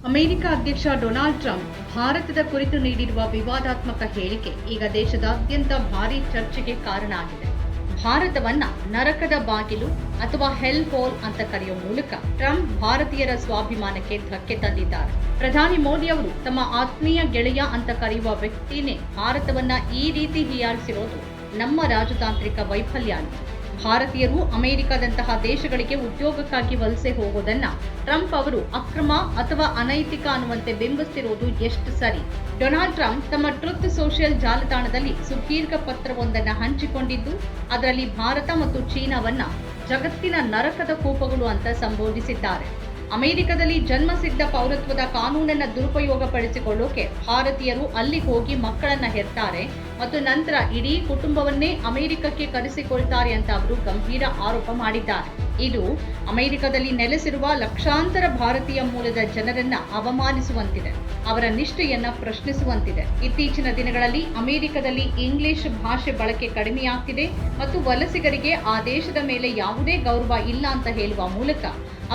America ಅಧ್ಯಕ್ಷ Donald Trump ಭಾರತದ ಕುರಿತು ನೀಡಿರುವ ವಿವಾದಾತ್ಮಕ ಹೇಳಿಕೆ ಈಗ ದೇಶದಾದ್ಯಂತ ಭಾರೀ ಚರ್ಚೆಗೆ ಕಾರಣ ಆಗಿದೆ. ಭಾರತವನ್ನ ನರಕದ ಬಾಗಿಲು ಅಥವಾ ಹೆಲ್ ಹೋಲ್ ಅಂತ ಕರೆಯುವ ಮೂಲಕ ಟ್ರಂಪ್ ಭಾರತೀಯರ ಸ್ವಾಭಿಮಾನಕ್ಕೆ ಧಕ್ಕೆ ತಂದಿದ್ದಾರೆ. ಪ್ರಧಾನಿ ಮೋದಿ ಅವರು ತಮ್ಮ ಆತ್ಮೀಯ ಗೆಳೆಯ ಅಂತ ಕರೆಯುವ ವ್ಯಕ್ತಿನೇ ಭಾರತವನ್ನ ಈ ರೀತಿ ಹೀಯಾಳಿಸಿರೋದು ನಮ್ಮ ರಾಜತಾಂತ್ರಿಕ ವೈಫಲ್ಯ. ಭಾರತೀಯರು ಅಮೆರಿಕದಂತಹ ದೇಶಗಳಿಗೆ ಉದ್ಯೋಗಕ್ಕಾಗಿ ವಲಸೆ ಹೋಗೋದನ್ನ ಟ್ರಂಪ್ ಅವರು ಅಕ್ರಮ ಅಥವಾ ಅನೈತಿಕ ಅನ್ನುವಂತೆ ಬಿಂಬಿಸ್ತಿರೋದು ಎಷ್ಟು ಸರಿ? ಡೊನಾಲ್ಡ್ ಟ್ರಂಪ್ ತಮ್ಮ ಟ್ರುತ್ ಸೋಷಿಯಲ್ ಜಾಲತಾಣದಲ್ಲಿ ಸುದೀರ್ಘ ಪತ್ರವೊಂದನ್ನು ಹಂಚಿಕೊಂಡಿದ್ದು ಅದರಲ್ಲಿ ಭಾರತ ಮತ್ತು ಚೀನಾವನ್ನ ಜಗತ್ತಿನ ನರಕದ ಕೂಪಗಳು ಅಂತ ಸಂಬೋಧಿಸಿದ್ದಾರೆ. ಅಮೆರಿಕದಲ್ಲಿ ಜನ್ಮಸಿದ್ಧ ಪೌರತ್ವದ ಕಾನೂನನ್ನ ದುರುಪಯೋಗಪಡಿಸಿಕೊಳ್ಳೋಕೆ ಭಾರತೀಯರು ಅಲ್ಲಿಗೆ ಹೋಗಿ ಮಕ್ಕಳನ್ನ ಹೆರ್ತಾರೆ ಮತ್ತು ನಂತರ ಇಡೀ ಕುಟುಂಬವನ್ನೇ ಅಮೆರಿಕಕ್ಕೆ ಕರೆಸಿಕೊಳ್ತಾರೆ ಅಂತ ಅವರು ಗಂಭೀರ ಆರೋಪ ಮಾಡಿದ್ದಾರೆ. ಇದು ಅಮೆರಿಕದಲ್ಲಿ ನೆಲೆಸಿರುವ ಲಕ್ಷಾಂತರ ಭಾರತೀಯ ಮೂಲದ ಜನರನ್ನ ಅವಮಾನಿಸುವಂತಿದೆ, ಅವರ ನಿಷ್ಠೆಯನ್ನ ಪ್ರಶ್ನಿಸುವಂತಿದೆ. ಇತ್ತೀಚಿನ ದಿನಗಳಲ್ಲಿ ಅಮೆರಿಕದಲ್ಲಿ ಇಂಗ್ಲಿಷ್ ಭಾಷೆ ಬಳಕೆ ಕಡಿಮೆಯಾಗ್ತಿದೆ ಮತ್ತು ವಲಸಿಗರಿಗೆ ಆ ದೇಶದ ಮೇಲೆ ಯಾವುದೇ ಗೌರವ ಇಲ್ಲ ಅಂತ ಹೇಳುವ ಮೂಲಕ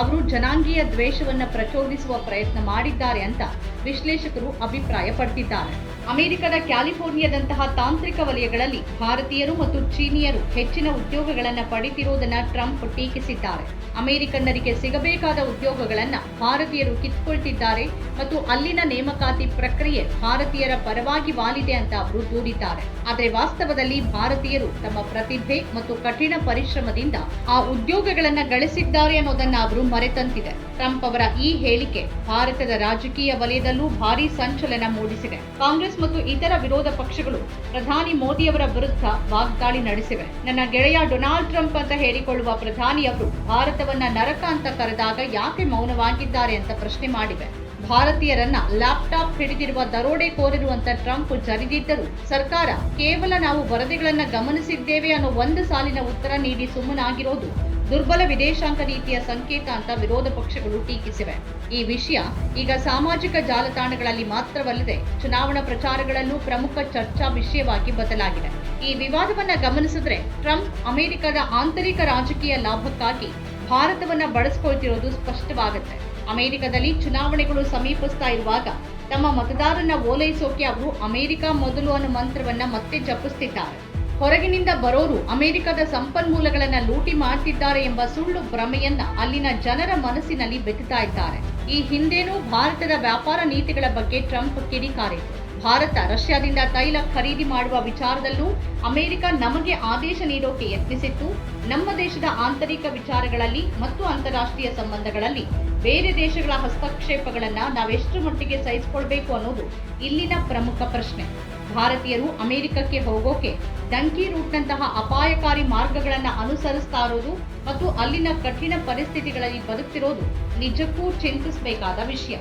ಅವರು ಜನಾಂಗೀಯ ದ್ವೇಷವನ್ನ ಪ್ರಚೋದಿಸುವ ಪ್ರಯತ್ನ ಮಾಡಿದ್ದಾರೆ ಅಂತ ವಿಶ್ಲೇಷಕರು ಅಭಿಪ್ರಾಯಪಟ್ಟಿದ್ದಾರೆ. ಅಮೆರಿಕದ ಕ್ಯಾಲಿಫೋರ್ನಿಯಾದಂತಹ ತಾಂತ್ರಿಕ ವಲಯಗಳಲ್ಲಿ ಭಾರತೀಯರು ಮತ್ತು ಚೀನಿಯರು ಹೆಚ್ಚಿನ ಉದ್ಯೋಗಗಳನ್ನು ಪಡೆದಿರುವುದನ್ನ ಟ್ರಂಪ್ ಟೀಕಿಸಿದ್ದಾರೆ. ಅಮೆರಿಕನ್ನರಿಗೆ ಸಿಗಬೇಕಾದ ಉದ್ಯೋಗಗಳನ್ನ ಭಾರತೀಯರು ಕಿತ್ಕೊಳ್ತಿದ್ದಾರೆ ಮತ್ತು ಅಲ್ಲಿನ ನೇಮಕಾತಿ ಪ್ರಕ್ರಿಯೆ ಭಾರತೀಯರ ಪರವಾಗಿ ವಾಲಿದೆ ಅಂತ ಅವರು ದೂರಿದ್ದಾರೆ. ಆದರೆ ವಾಸ್ತವದಲ್ಲಿ ಭಾರತೀಯರು ತಮ್ಮ ಪ್ರತಿಭೆ ಮತ್ತು ಕಠಿಣ ಪರಿಶ್ರಮದಿಂದ ಆ ಉದ್ಯೋಗಗಳನ್ನ ಗಳಿಸಿದ್ದಾರೆ ಅನ್ನೋದನ್ನ ಅವರು ಮರೆತಂತಿದೆ. ಟ್ರಂಪ್ ಅವರ ಈ ಹೇಳಿಕೆ ಭಾರತದ ರಾಜಕೀಯ ವಲಯದಲ್ಲೂ ಭಾರೀ ಸಂಚಲನ ಮೂಡಿಸಿದೆ. ಕಾಂಗ್ರೆಸ್ ಮತ್ತು ಇತರ ವಿರೋಧ ಪಕ್ಷಗಳು ಪ್ರಧಾನಿ ಮೋದಿಯವರ ವಿರುದ್ಧ ವಾಗ್ದಾಳಿ ನಡೆಸಿವೆ. ನನ್ನ ಗೆಳೆಯ ಡೊನಾಲ್ಡ್ ಟ್ರಂಪ್ ಅಂತ ಹೇಳಿಕೊಳ್ಳುವ ಪ್ರಧಾನಿಯವರು ಭಾರತವನ್ನ ನರಕ ಅಂತ ಕರೆದಾಗ ಯಾಕೆ ಮೌನವಾಗಿದ್ದಾರೆ ಅಂತ ಪ್ರಶ್ನೆ ಮಾಡಿವೆ. ಭಾರತೀಯರನ್ನ ಲ್ಯಾಪ್ಟಾಪ್ ಹಿಡಿದಿರುವ ದರೋಡೆಕೋರರು ಅಂತ ಟ್ರಂಪ್ ಜರಿದಿದ್ದರು ಸರ್ಕಾರ ಕೇವಲ ನಾವು ವರದಿಗಳನ್ನ ಗಮನಿಸಿದ್ದೇವೆ ಅನ್ನೋ ಒಂದು ಸಾಲಿನ ಉತ್ತರ ನೀಡಿ ಸುಮ್ಮನಾಗಿರೋದು ದುರ್ಬಲ ವಿದೇಶಾಂಗ ನೀತಿಯ ಸಂಕೇತ ಅಂತ ವಿರೋಧ ಪಕ್ಷಗಳು ಟೀಕಿಸಿವೆ. ಈ ವಿಷಯ ಈಗ ಸಾಮಾಜಿಕ ಜಾಲತಾಣಗಳಲ್ಲಿ ಮಾತ್ರವಲ್ಲದೆ ಚುನಾವಣಾ ಪ್ರಚಾರಗಳಲ್ಲೂ ಪ್ರಮುಖ ಚರ್ಚಾ ವಿಷಯವಾಗಿ ಬದಲಾಗಿದೆ. ಈ ವಿವಾದವನ್ನ ಗಮನಿಸಿದ್ರೆ ಟ್ರಂಪ್ ಅಮೆರಿಕದ ಆಂತರಿಕ ರಾಜಕೀಯ ಲಾಭಕ್ಕಾಗಿ ಭಾರತವನ್ನ ಬಳಸಿಕೊಳ್ತಿರೋದು ಸ್ಪಷ್ಟವಾಗುತ್ತೆ. ಅಮೆರಿಕದಲ್ಲಿ ಚುನಾವಣೆಗಳು ಸಮೀಪಿಸ್ತಾ ಇರುವಾಗ ತಮ್ಮ ಮತದಾರರನ್ನ ಓಲೈಸೋಕೆ ಅವರು ಅಮೆರಿಕ ಮೊದಲು ಅನ್ನೋ ಮಂತ್ರವನ್ನ ಮತ್ತೆ ಜಪಿಸ್ತಿದ್ದಾರೆ. ಹೊರಗಿನಿಂದ ಬರೋರು ಅಮೆರಿಕದ ಸಂಪನ್ಮೂಲಗಳನ್ನ ಲೂಟಿ ಮಾಡ್ತಿದ್ದಾರೆ ಎಂಬ ಸುಳ್ಳು ಭ್ರಮೆಯನ್ನ ಅಲ್ಲಿನ ಜನರ ಮನಸ್ಸಿನಲ್ಲಿ ಬೆತ್ತುತ್ತಾ ಇದ್ದಾರೆ. ಈ ಹಿಂದೇನೂ ಭಾರತದ ವ್ಯಾಪಾರ ನೀತಿಗಳ ಬಗ್ಗೆ ಟ್ರಂಪ್ ಕಿಡಿಕಾರಿತು. ಭಾರತ ರಷ್ಯಾದಿಂದ ತೈಲ ಖರೀದಿ ಮಾಡುವ ವಿಚಾರದಲ್ಲೂ ಅಮೆರಿಕ ನಮಗೆ ಆದೇಶ ನೀಡೋಕೆ ಯತ್ನಿಸಿತ್ತು. ನಮ್ಮ ದೇಶದ ಆಂತರಿಕ ವಿಚಾರಗಳಲ್ಲಿ ಮತ್ತು ಅಂತಾರಾಷ್ಟ್ರೀಯ ಸಂಬಂಧಗಳಲ್ಲಿ ಬೇರೆ ದೇಶಗಳ ಹಸ್ತಕ್ಷೇಪಗಳನ್ನ ನಾವೆಷ್ಟು ಮಟ್ಟಿಗೆ ಸಹಿಸಿಕೊಳ್ಬೇಕು ಅನ್ನೋದು ಇಲ್ಲಿನ ಪ್ರಮುಖ ಪ್ರಶ್ನೆ. ಭಾರತೀಯರು ಅಮೆರಿಕಕ್ಕೆ ಹೋಗೋಕೆ ಡಂಕಿ ರೂಟ್ನಂತಹ ಅಪಾಯಕಾರಿ ಮಾರ್ಗಗಳನ್ನು ಅನುಸರಿಸ್ತಾ ಇರೋದು ಮತ್ತು ಅಲ್ಲಿನ ಕಠಿಣ ಪರಿಸ್ಥಿತಿಗಳಲ್ಲಿ ಬದುಕ್ತಿರೋದು ನಿಜಕ್ಕೂ ಚಿಂತಿಸಬೇಕಾದ ವಿಷಯ.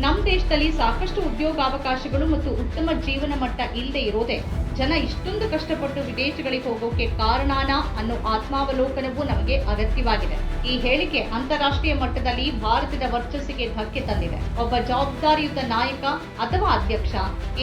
ನಮ್ಮ ದೇಶದಲ್ಲಿ ಸಾಕಷ್ಟು ಉದ್ಯೋಗಾವಕಾಶಗಳು ಮತ್ತು ಉತ್ತಮ ಜೀವನ ಮಟ್ಟ ಇಲ್ಲದೆ ಇರೋದೇ ಜನ ಇಷ್ಟೊಂದು ಕಷ್ಟಪಟ್ಟು ವಿದೇಶಗಳಿಗೆ ಹೋಗೋಕೆ ಕಾರಣನಾ ಅನ್ನೋ ಆತ್ಮಾವಲೋಕನವೂ ನಮಗೆ ಅಗತ್ಯವಾಗಿದೆ. ಈ ಹೇಳಿಕೆ ಅಂತಾರಾಷ್ಟ್ರೀಯ ಮಟ್ಟದಲ್ಲಿ ಭಾರತದ ವರ್ಚಸ್ಸಿಗೆ ಧಕ್ಕೆ ತಂದಿದೆ. ಒಬ್ಬ ಜವಾಬ್ದಾರಿಯುತ ನಾಯಕ ಅಥವಾ ಅಧ್ಯಕ್ಷ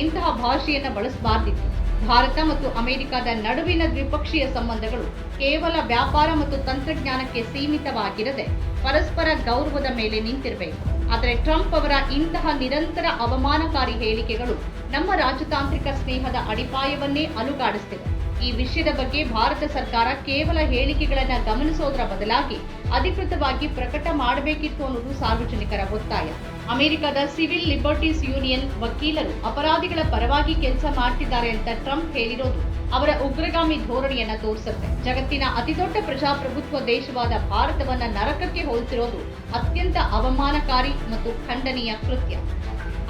ಇಂತಹ ಭಾಷೆಯನ್ನು ಬಳಸಬಾರ್ದಿತ್ತು. ಭಾರತ ಮತ್ತು ಅಮೆರಿಕದ ನಡುವಿನ ದ್ವಿಪಕ್ಷೀಯ ಸಂಬಂಧಗಳು ಕೇವಲ ವ್ಯಾಪಾರ ಮತ್ತು ತಂತ್ರಜ್ಞಾನಕ್ಕೆ ಸೀಮಿತವಾಗಿರದೆ ಪರಸ್ಪರ ಗೌರವದ ಮೇಲೆ ನಿಂತಿರಬೇಕು. ಆದರೆ ಟ್ರಂಪ್ ಅವರ ಇಂತಹ ನಿರಂತರ ಅವಮಾನಕಾರಿ ಹೇಳಿಕೆಗಳು ನಮ್ಮ ರಾಜತಾಂತ್ರಿಕ ಸ್ನೇಹದ ಅಡಿಪಾಯವನ್ನೇ ಅಲುಗಾಡಿಸುತ್ತಿವೆ. ಈ ವಿಷಯದ ಬಗ್ಗೆ ಭಾರತ ಸರ್ಕಾರ ಕೇವಲ ಹೇಳಿಕೆಗಳನ್ನ ಗಮನಿಸೋದರ ಬದಲಾಗಿ ಅಧಿಕೃತವಾಗಿ ಪ್ರಕಟ ಮಾಡಬೇಕಿತ್ತು ಅನ್ನೋದು ಸಾರ್ವಜನಿಕರ ಒತ್ತಾಯ. ಅಮೆರಿಕದ ಸಿವಿಲ್ ಲಿಬರ್ಟೀಸ್ ಯೂನಿಯನ್ ವಕೀಲರು ಅಪರಾಧಿಗಳ ಪರವಾಗಿ ಕೆಲಸ ಮಾಡ್ತಿದ್ದಾರೆ ಅಂತ ಟ್ರಂಪ್ ಹೇಳಿರೋದು ಅವರ ಉಗ್ರಗಾಮಿ ಧೋರಣೆಯನ್ನ ತೋರಿಸುತ್ತೆ. ಜಗತ್ತಿನ ಅತಿದೊಡ್ಡ ಪ್ರಜಾಪ್ರಭುತ್ವ ದೇಶವಾದ ಭಾರತವನ್ನ ನರಕಕ್ಕೆ ಹೋಲಿಸಿರೋದು ಅತ್ಯಂತ ಅವಮಾನಕಾರಿ ಮತ್ತು ಖಂಡನೀಯ ಕೃತ್ಯ.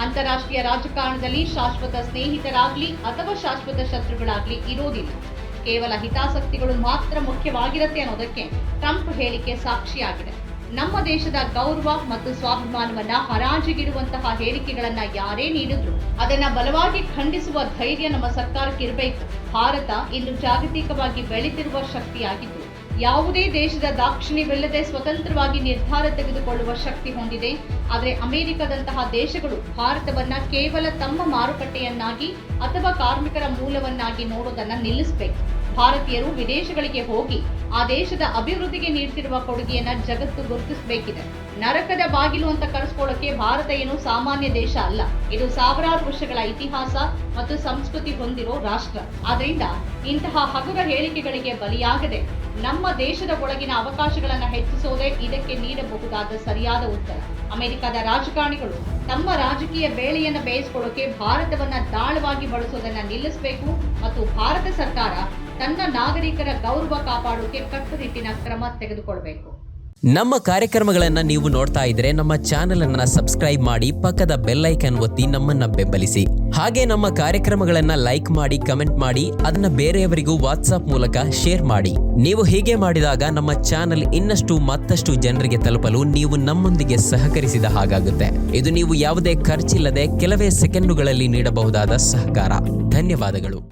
ಅಂತಾರಾಷ್ಟ್ರೀಯ ರಾಜಕಾರಣದಲ್ಲಿ ಶಾಶ್ವತ ಸ್ನೇಹಿತರಾಗ್ಲಿ ಅಥವಾ ಶಾಶ್ವತ ಶತ್ರುಗಳಾಗ್ಲಿ ಇರೋದಿಲ್ಲ. ಕೇವಲ ಹಿತಾಸಕ್ತಿಗಳು ಮಾತ್ರ ಮುಖ್ಯವಾಗಿರುತ್ತೆ ಅನ್ನೋದಕ್ಕೆ ಟ್ರಂಪ್ ಹೇಳಿಕೆ ಸಾಕ್ಷಿಯಾಗಿದೆ. ನಮ್ಮ ದೇಶದ ಗೌರವ ಮತ್ತು ಸ್ವಾಭಿಮಾನವನ್ನ ಹರಾಜಿಗಿಡುವಂತಹ ಹೇಳಿಕೆಗಳನ್ನ ಯಾರೇ ನೀಡಿದ್ರು ಅದನ್ನ ಬಲವಾಗಿ ಖಂಡಿಸುವ ಧೈರ್ಯ ನಮ್ಮ ಸರ್ಕಾರಕ್ಕೆ ಇರಬೇಕು. ಭಾರತ ಇಂದು ಜಾಗತಿಕವಾಗಿ ಬೆಳೆದಿರುವ ಶಕ್ತಿಯಾಗಿದ್ದು ಯಾವುದೇ ದೇಶದ ದಾಕ್ಷಿಣ್ಯವಿಲ್ಲದೆ ಸ್ವತಂತ್ರವಾಗಿ ನಿರ್ಧಾರ ತೆಗೆದುಕೊಳ್ಳುವ ಶಕ್ತಿ ಹೊಂದಿದೆ. ಆದರೆ ಅಮೆರಿಕದಂತಹ ದೇಶಗಳು ಭಾರತವನ್ನ ಕೇವಲ ತಮ್ಮ ಮಾರುಕಟ್ಟೆಯನ್ನಾಗಿ ಅಥವಾ ಕಾರ್ಮಿಕರ ಮೂಲವನ್ನಾಗಿ ನೋಡೋದನ್ನ ನಿಲ್ಲಿಸಬೇಕು. ಭಾರತೀಯರು ವಿದೇಶಗಳಿಗೆ ಹೋಗಿ ಆ ದೇಶದ ಅಭಿವೃದ್ಧಿಗೆ ನೀಡುತ್ತಿರುವ ಕೊಡುಗೆಯನ್ನ ಜಗತ್ತು ಗುರುತಿಸಬೇಕಿದೆ. ನರಕದ ಬಾಗಿಲು ಅಂತ ಕರೆಸ್ಕೊಳ್ಳೋಕೆ ಭಾರತ ಏನು ಸಾಮಾನ್ಯ ದೇಶ ಅಲ್ಲ. ಇದು ಸಾವಿರಾರು ವರ್ಷಗಳ ಇತಿಹಾಸ ಮತ್ತು ಸಂಸ್ಕೃತಿ ಹೊಂದಿರೋ ರಾಷ್ಟ್ರ. ಆದ್ರಿಂದ ಇಂತಹ ಹಗುರ ಹೇಳಿಕೆಗಳಿಗೆ ಬಲಿಯಾಗದೆ ನಮ್ಮ ದೇಶದ ಒಳಗಿನ ಅವಕಾಶಗಳನ್ನು ಹೆಚ್ಚಿಸೋದೇ ಇದಕ್ಕೆ ನೀಡಬಹುದಾದ ಸರಿಯಾದ ಉತ್ತರ. ಅಮೆರಿಕದ ರಾಜಕಾರಣಿಗಳು ತಮ್ಮ ರಾಜಕೀಯ ಬೇಳೆಯನ್ನು ಬೇಯಿಸಿಕೊಳ್ಳೋಕೆ ಭಾರತವನ್ನ ದಾಳವಾಗಿ ಬಳಸೋದನ್ನ ನಿಲ್ಲಿಸಬೇಕು ಮತ್ತು ಭಾರತ ಸರ್ಕಾರ ತನ್ನ ನಾಗರಿಕರ ಗೌರವ ಕಾಪಾಡೋಕೆ ಕಟ್ಟುನಿಟ್ಟಿನ ಕ್ರಮ ತೆಗೆದುಕೊಳ್ಬೇಕು. ನಮ್ಮ ಕಾರ್ಯಕ್ರಮಗಳನ್ನು ನೀವು ನೋಡ್ತಾ ಇದ್ರೆ ನಮ್ಮ ಚಾನೆಲ್ ಅನ್ನ ಸಬ್ಸ್ಕ್ರೈಬ್ ಮಾಡಿ, ಪಕ್ಕದ ಬೆಲ್ ಐಕಾನ್ ಒತ್ತಿ ನಮ್ಮನ್ನ ಬೆಂಬಲಿಸಿ. ಹಾಗೆ ನಮ್ಮ ಕಾರ್ಯಕ್ರಮಗಳನ್ನ ಲೈಕ್ ಮಾಡಿ, ಕಮೆಂಟ್ ಮಾಡಿ, ಅದನ್ನ ಬೇರೆಯವರಿಗೂ ವಾಟ್ಸ್ಆಪ್ ಮೂಲಕ ಶೇರ್ ಮಾಡಿ. ನೀವು ಹೀಗೆ ಮಾಡಿದಾಗ ನಮ್ಮ ಚಾನೆಲ್ ಮತ್ತಷ್ಟು ಜನರಿಗೆ ತಲುಪಲು ನೀವು ನಮ್ಮೊಂದಿಗೆ ಸಹಕರಿಸಿದ ಹಾಗಾಗುತ್ತೆ. ಇದು ನೀವು ಯಾವುದೇ ಖರ್ಚಿಲ್ಲದೆ ಕೆಲವೇ ಸೆಕೆಂಡುಗಳಲ್ಲಿ ನೀಡಬಹುದಾದ ಸಹಕಾರ. ಧನ್ಯವಾದಗಳು.